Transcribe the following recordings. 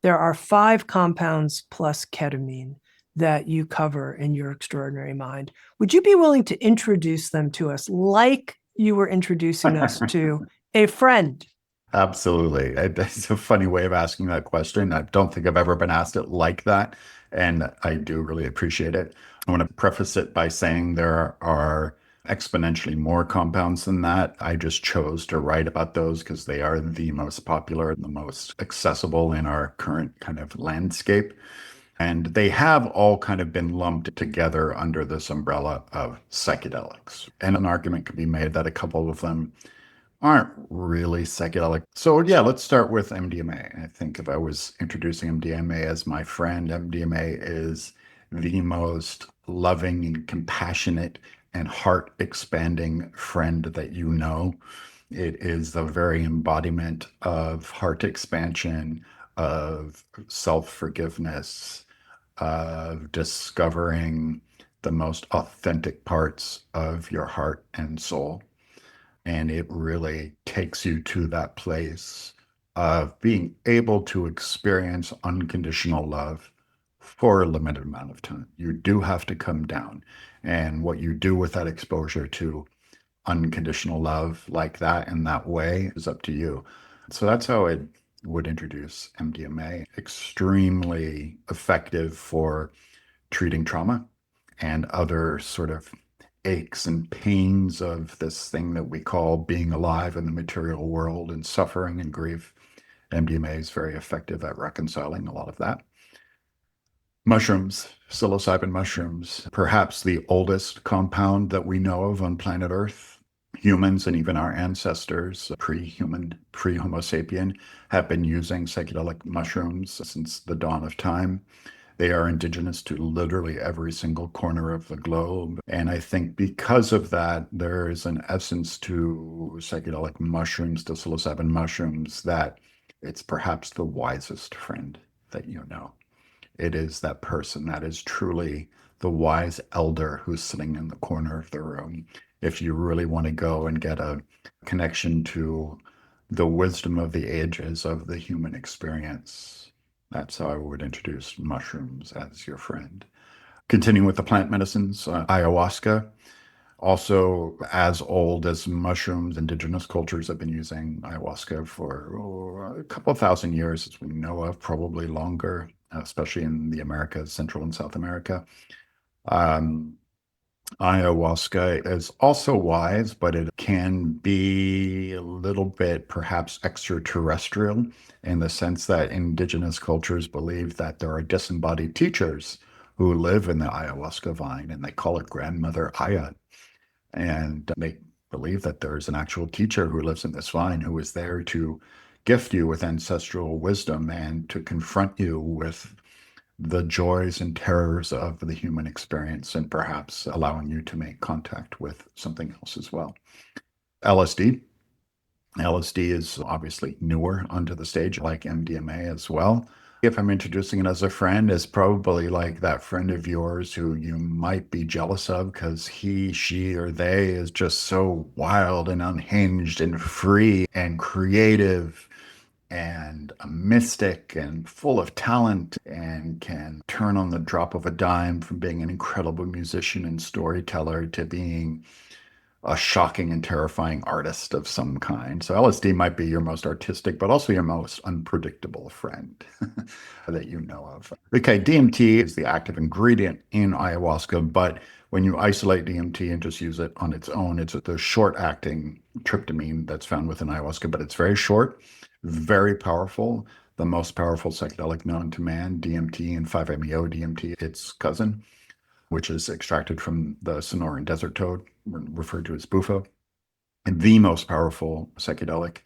there are 5 compounds plus ketamine that you cover in Your Extraordinary Mind. Would you be willing to introduce them to us like you were introducing us to a friend? Absolutely. It's a funny way of asking that question. I don't think I've ever been asked it like that, and I do really appreciate it. I want to preface it by saying there are exponentially more compounds than that. I just chose to write about those because they are the most popular and the most accessible in our current kind of landscape. And they have all kind of been lumped together under this umbrella of psychedelics. And an argument could be made that a couple of them aren't really psychedelic. So yeah, let's start with MDMA. I think if I was introducing MDMA as my friend, MDMA is the most loving and compassionate and heart expanding friend that you know. It is the very embodiment of heart expansion, of self-forgiveness, of discovering the most authentic parts of your heart and soul. And it really takes you to that place of being able to experience unconditional love for a limited amount of time. You do have to come down. And what you do with that exposure to unconditional love like that in that way is up to you. So that's how I would introduce MDMA. Extremely effective for treating trauma and other sort of aches and pains of this thing that we call being alive in the material world and suffering and grief. MDMA is very effective at reconciling a lot of that. Mushrooms, psilocybin mushrooms, perhaps the oldest compound that we know of on planet Earth. Humans and even our ancestors, pre-human, pre-Homo sapien, have been using psychedelic mushrooms since the dawn of time. They are indigenous to literally every single corner of the globe. And I think because of that, there is an essence to psychedelic mushrooms, to psilocybin mushrooms, that it's perhaps the wisest friend that you know. It is that person that is truly the wise elder who's sitting in the corner of the room. If you really want to go and get a connection to the wisdom of the ages of the human experience, that's how I would introduce mushrooms as your friend. Continuing with the plant medicines, ayahuasca, also as old as mushrooms, indigenous cultures have been using ayahuasca for a couple of thousand years, as we know of, probably longer, especially in the Americas, Central and South America. Um, Ayahuasca is also wise, but it can be a little bit perhaps extraterrestrial in the sense that indigenous cultures believe that there are disembodied teachers who live in the ayahuasca vine, and they call it Grandmother Aya. And they believe that there's an actual teacher who lives in this vine who is there to gift you with ancestral wisdom and to confront you with the joys and terrors of the human experience and perhaps allowing you to make contact with something else as well. LSD. LSD is obviously newer onto the stage, like MDMA as well. If I'm introducing it as a friend, is probably like that friend of yours who you might be jealous of because he, she, or they is just so wild and unhinged and free and creative and a mystic and full of talent and can turn on the drop of a dime from being an incredible musician and storyteller to being a shocking and terrifying artist of some kind. So LSD might be your most artistic, but also your most unpredictable friend that you know of. Okay, DMT is the active ingredient in ayahuasca, but when you isolate DMT and just use it on its own, it's the short-acting tryptamine that's found within ayahuasca, but it's very short, very powerful, the most powerful psychedelic known to man, DMT and 5-MeO DMT, its cousin, which is extracted from the Sonoran desert toad, referred to as bufo, and the most powerful psychedelic.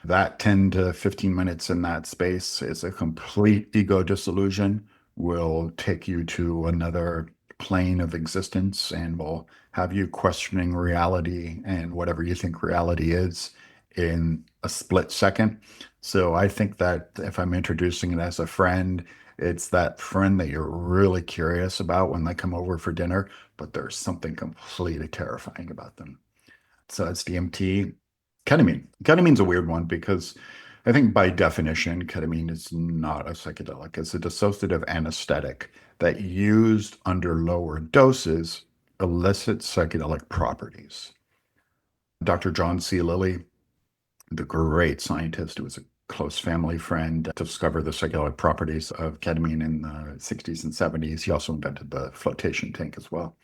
That 10 to 15 minutes in that space is a complete ego dissolution, will take you to another plane of existence and will have you questioning reality and whatever you think reality is in a split second. So I think that if I'm introducing it as a friend, it's that friend that you're really curious about when they come over for dinner, but there's something completely terrifying about them. So it's DMT. Ketamine. Ketamine's a weird one because I think by definition, ketamine is not a psychedelic. It's a dissociative anesthetic that used under lower doses elicits psychedelic properties. Dr. John C. Lilly, the great scientist who was a close family friend, discovered the psychedelic properties of ketamine in the 60s and 70s. He also invented the flotation tank as well.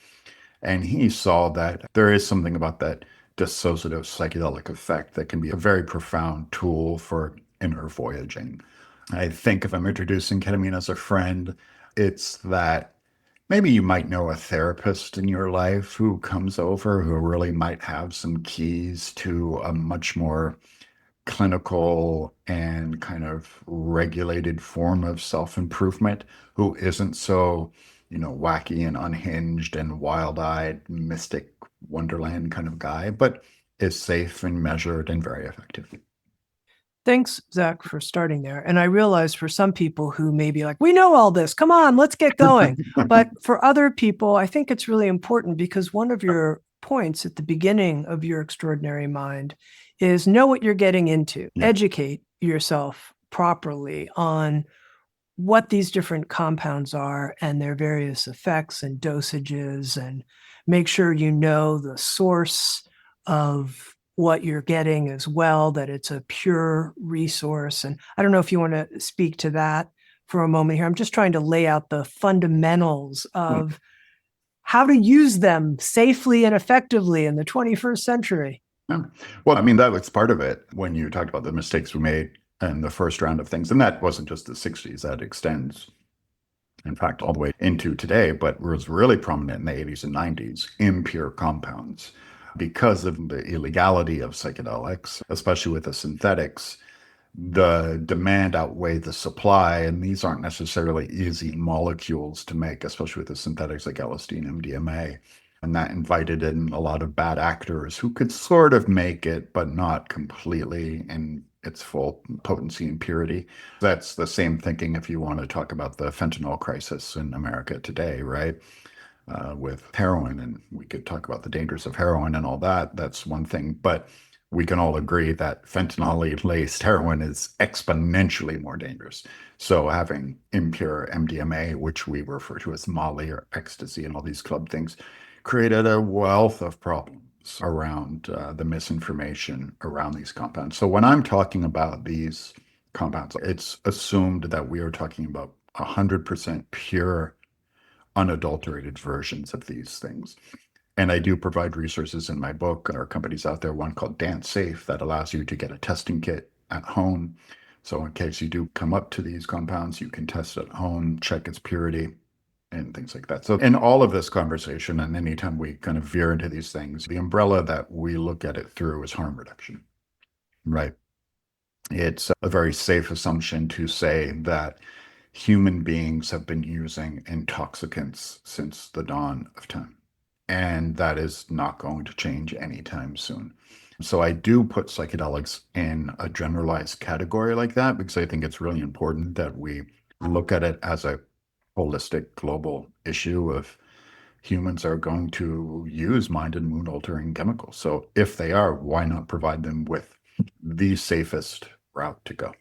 And he saw that there is something about that dissociative psychedelic effect that can be a very profound tool for inner voyaging. I think if I'm introducing ketamine as a friend, it's that maybe you might know a therapist in your life who comes over who really might have some keys to a much more clinical and kind of regulated form of self-improvement, who isn't so, wacky and unhinged and wild-eyed, mystic wonderland kind of guy, but is safe and measured and very effective. Thanks, Zach, for starting there. And I realize for some people who may be like, we know all this, come on, let's get going. But for other people, I think it's really important because one of your points at the beginning of your extraordinary mind is know what you're getting into, Yeah. educate yourself properly on what these different compounds are and their various effects and dosages, and make sure you know the source of what you're getting as well, that it's a pure resource. And I don't know if you want to speak to that for a moment here. I'm just trying to lay out the fundamentals of how to use them safely and effectively in the 21st century. Yeah. Well, I mean, that was part of it when you talked about the mistakes we made in the first round of things. And that wasn't just the 60s, that extends, in fact, all the way into today, but was really prominent in the 80s and 90s, impure compounds. Because of the illegality of psychedelics, especially with the synthetics, the demand outweighed the supply, and these aren't necessarily easy molecules to make, especially with the synthetics like LSD and MDMA. And that invited in a lot of bad actors who could sort of make it, but not completely in its full potency and purity. That's the same thinking if you want to talk about the fentanyl crisis in America today, right? With heroin, and we could talk about the dangers of heroin and all that. That's one thing, but we can all agree that fentanyl-laced heroin is exponentially more dangerous. So having impure MDMA, which we refer to as Molly or ecstasy and all these club things, created a wealth of problems around the misinformation around these compounds. So when I'm talking about these compounds, it's assumed that we are talking about 100% pure unadulterated versions of these things. And I do provide resources in my book. There are companies out there, one called Dance Safe, that allows you to get a testing kit at home. So in case you do come up to these compounds, you can test at home, check its purity, and things like that. So in all of this conversation, and anytime we kind of veer into these things, the umbrella that we look at it through is harm reduction, right? It's a very safe assumption to say that human beings have been using intoxicants since the dawn of time. And that is not going to change anytime soon. So I do put psychedelics in a generalized category like that because I think it's really important that we look at it as a holistic global issue of humans are going to use mind and mood altering chemicals. So if they are, why not provide them with the safest route to go?